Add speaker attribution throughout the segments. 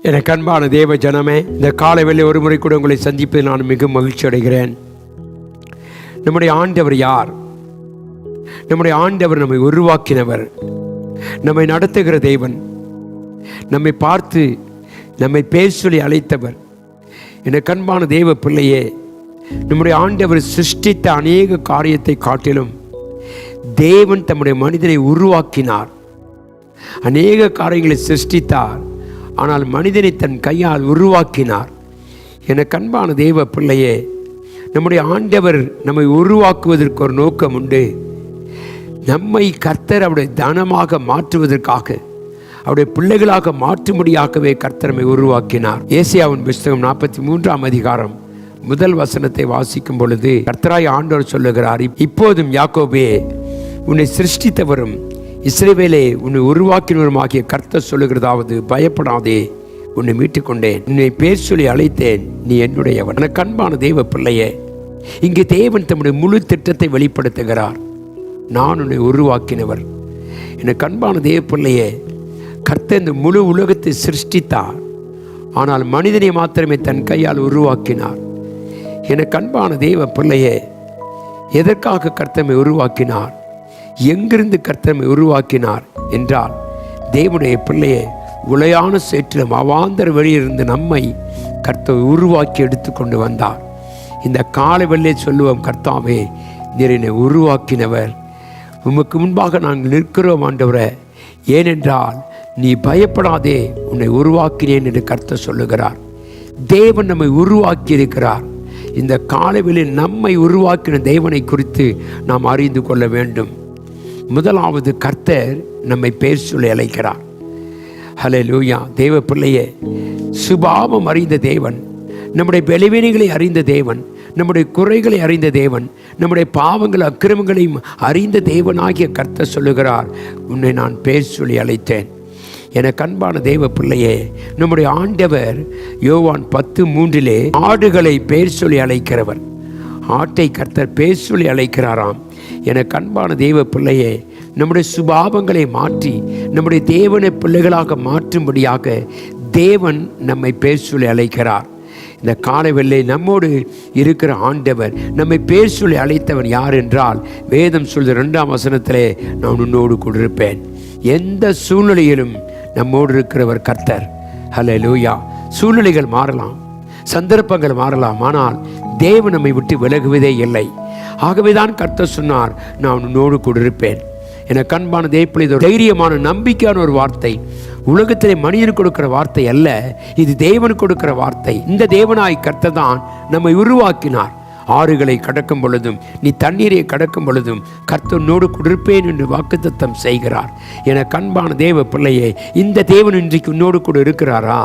Speaker 1: எனக்கு அன்பான தேவ ஜனமே, இந்த காலை வேளை ஒரு முறை கூட உங்களை சந்திப்பதில் நான் மிகவும் மகிழ்ச்சி அடைகிறேன். நம்முடைய ஆண்டவர் யார்? நம்முடைய ஆண்டவர் நம்மை உருவாக்கினவர், நம்மை நடத்துகிற தேவன், நம்மை பார்த்து நம்மை பேர் சொல்லி அழைத்தவர். எனக்கு அன்பான தேவ பிள்ளையே, நம்முடைய ஆண்டவர் சிருஷ்டித்த அநேக காரியத்தை காட்டிலும் தேவன் தம்முடைய மனிதனை உருவாக்கினார். அநேக காரியங்களை சிருஷ்டித்தார், ஆனால் மனிதனை தன் கையால் உருவாக்கினார். எனக்கு அன்பான தேவ பிள்ளையே, நம்முடைய ஆண்டவர் நம்மை உருவாக்குவதற்கு ஒரு நோக்கம் உண்டு. நம்மை கர்த்தர் அவருடைய தனமாக மாற்றுவதற்காக, அவருடைய பிள்ளைகளாக மாற்றும்படியாகவே கர்த்தர் நம்மை உருவாக்கினார். ஏசாயாவின் புத்தகம் 43ஆம் அதிகாரம் முதல் வசனத்தை வாசிக்கும் பொழுது கர்த்தராய் ஆண்டவர் சொல்லுகிறார், இப்போதும் யாக்கோபே, உன்னை சிருஷ்டித்தவரும் இஸ்ரவேலே உன்னை உருவாக்கினவருமாகிய கர்த்தர் சொல்லுகிறதாவது, பயப்படாதே, உன்னை மீட்டுக் கொண்டேன், உன்னை பேர் சொல்லி அழைத்தேன், நீ என்னுடையவன். எனக்கு அன்பான தேவ பிள்ளையே, இங்கே தேவன் தம்முடைய முழு திட்டத்தை வெளிப்படுத்துகிறார். நான் உன்னை உருவாக்கினவர். எனக்கு அன்பான தேவ பிள்ளையே, கர்த்தர் இந்த முழு உலகத்தை சிருஷ்டித்தார், ஆனால் மனிதனை மாத்திரமே தன் கையால் உருவாக்கினார். எனக்கு அன்பான தேவ பிள்ளையே, எதற்காக கர்த்தரை உருவாக்கினார்? எங்கிருந்து கர்த்தரை உருவாக்கினார் என்றால், தேவனுடைய பிள்ளையை உளையான சேற்றிலும் அவாந்தர வெளியிலிருந்து நம்மை கர்த்தர் உருவாக்கி எடுத்து கொண்டு வந்தார். இந்த காலை வெள்ளை சொல்லுவோம், கர்த்தாவே, நீர் என்னை உருவாக்கினவர், உமக்கு முன்பாக நாங்கள் நிற்கிறோம் ஆண்டவரே, ஏனென்றால் நீ பயப்படாதே, உன்னை உருவாக்கினேன் என்று கர்த்தர் சொல்லுகிறார். தேவன் நம்மை உருவாக்கி இருக்கிறார். இந்த காலைவெளியில் நம்மை உருவாக்கின தேவனை குறித்து நாம் அறிந்து கொள்ள வேண்டும். முதலாவது, கர்த்தர் நம்மை பேர் சொல்லி அழைக்கிறார். ஹல்லேலூயா. தேவ பிள்ளையே, சுபாவம் அறிந்த தேவன், நம்முடைய பலவீனங்களை அறிந்த தேவன், நம்முடைய குறைகளை அறிந்த தேவன், நம்முடைய பாவங்கள் அக்கிரமங்களையும் அறிந்த தேவனாகிய கர்த்தர் சொல்லுகிறார், உன்னை நான் பேர் சொல்லி அழைத்தேன். எனக்கு அன்பான தேவ பிள்ளையே, நம்முடைய ஆண்டவர் யோவான் 10:3 ஆடுகளை பேர் சொல்லி அழைக்கிறவர். ஆட்டை கர்த்தர் பேர் சொல்லி அழைக்கிறாராம். எனக்கு அன்பான தேவ பிள்ளையே, நம்முடைய சுபாவங்களை மாற்றி நம்முடைய தேவனை பிள்ளைகளாக மாற்றும்படியாக தேவன் நம்மை பேர் சொல்லி அழைக்கிறார். இந்த காலை வெள்ளை நம்மோடு இருக்கிற ஆண்டவர் நம்மை பேர் சொல்லி அழைத்தவன் யார் என்றால், வேதம் சொல்ற 2ஆம் வசனத்திலே, நான் உன்னோடு கொண்டிருப்பேன். எந்த சூழ்நிலையிலும் நம்மோடு இருக்கிறவர் கர்த்தர். ஹல்லேலூயா. சூழ்நிலைகள் மாறலாம், சந்தர்ப்பங்கள் மாறலாம், ஆனால் தேவன் நம்மை விட்டு விலகுவதே இல்லை. ஆகவேதான் கர்த்தர் சொன்னார், நான் உன்னோடு கொண்டிருப்பேன். எனக்கு அன்பான தேவப்பிள்ளை, இது தைரியமான நம்பிக்கையான ஒரு வார்த்தை. உலகத்திலே மனிதன் கொடுக்கிற வார்த்தை அல்ல, இது தேவன் கொடுக்கிற வார்த்தை. இந்த தேவனாய் கர்த்தர் தான் நம்மை உருவாக்கினார். ஆறுகளை கடக்கும் பொழுதும், நீ தண்ணீரை கடக்கும் பொழுதும் கர்த்தனோடு கொடுப்பேன் என்று வாக்குத்தத்தம் செய்கிறார். என கண்பான தேவ பிள்ளையே, இந்த தேவன் இன்றைக்கு உன்னோடு கூட இருக்கிறாரா?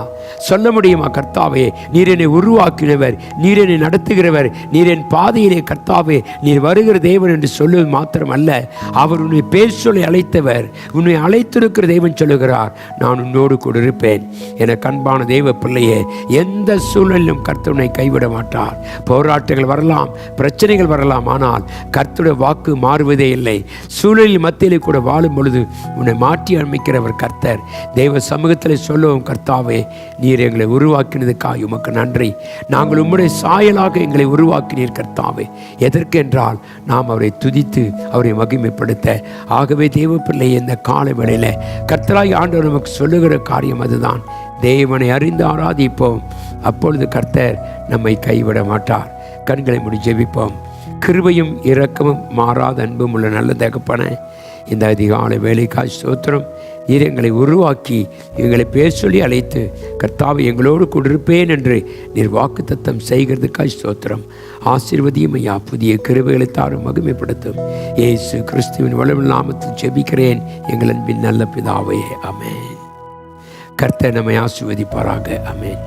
Speaker 1: சொல்ல முடியுமா, கர்த்தாவே, நீர் என்னை உருவாக்கினவர், நீர் என்னை நடத்துகிறவர், நீர் என் பாதையிலே கர்த்தாவே நீர் வருகிற தேவன் என்று சொல்லுவது மாத்திரமல்ல, அவர் உன்னை பேர் சொல்லி அழைத்தவர். உன்னை அழைத்திருக்கிற தேவன் சொல்லுகிறார், நான் உன்னோடு கூட இருப்பேன். என கண்பான தேவ பிள்ளையே, எந்த சூழலிலும் கர்த்தர் உன்னை கைவிட மாட்டார். போராட்டங்கள் வரலாம், பிரச்சனைகள் வரலாம், ஆனால் கர்த்தருடைய வாக்கு மாறுவதே இல்லை. சூழலில் மத்தியிலே கூட வாழும் பொழுது உன்னை மாற்றி அமைக்கிறவர் கர்த்தர். தெய்வ சமூகத்தில் சொல்லுவோம், கர்த்தாவே, நீர் எங்களை உருவாக்கினதுக்காக உமக்கு நன்றி. நாங்கள் உம்முடைய சாயலாக எங்களை உருவாக்கினீர் கர்த்தாவே. எதற்கென்றால் நாம் அவரை துதித்து அவரை மகிமைப்படுத்த. ஆகவே தேவ பிள்ளை, இந்த கால வேளையில கர்த்தராய் ஆண்டவர் நமக்கு சொல்லுகிற காரியம் அதுதான். தேவனை அறிந்து ஆராதிப்போம், அப்பொழுது கர்த்தர் நம்மை கைவிட மாட்டார். கண்களை மூடி ஜெபிப்போம். கிருபையும் இரக்கமும் மாறாத அன்பும் உள்ள நல்ல தகப்பனே, இந்த அதிகாலை வேலைக்காய் ஸ்தோத்திரம். நீர் எங்களை உருவாக்கி எங்களை பேர் சொல்லி அழைத்து கர்த்தாவை எங்களோடு கொண்டிருப்பேன் என்று நீர் வாக்குத்தத்தம் செய்கிறதுக்காய் ஸ்தோத்திரம். ஆசீர்வதியும் ஐயா, புதிய கிருபைகளை தாரும், மகிமைப்படுத்தும். இயேசு கிறிஸ்துவின் வல்லமையுள்ள நாமத்தில் ஜெபிக்கிறேன் எங்கள் அன்பின் நல்ல பிதாவே, ஆமென். கர்த்தர் நம்மை ஆசீர்வதிப்பாராக. ஆமென்.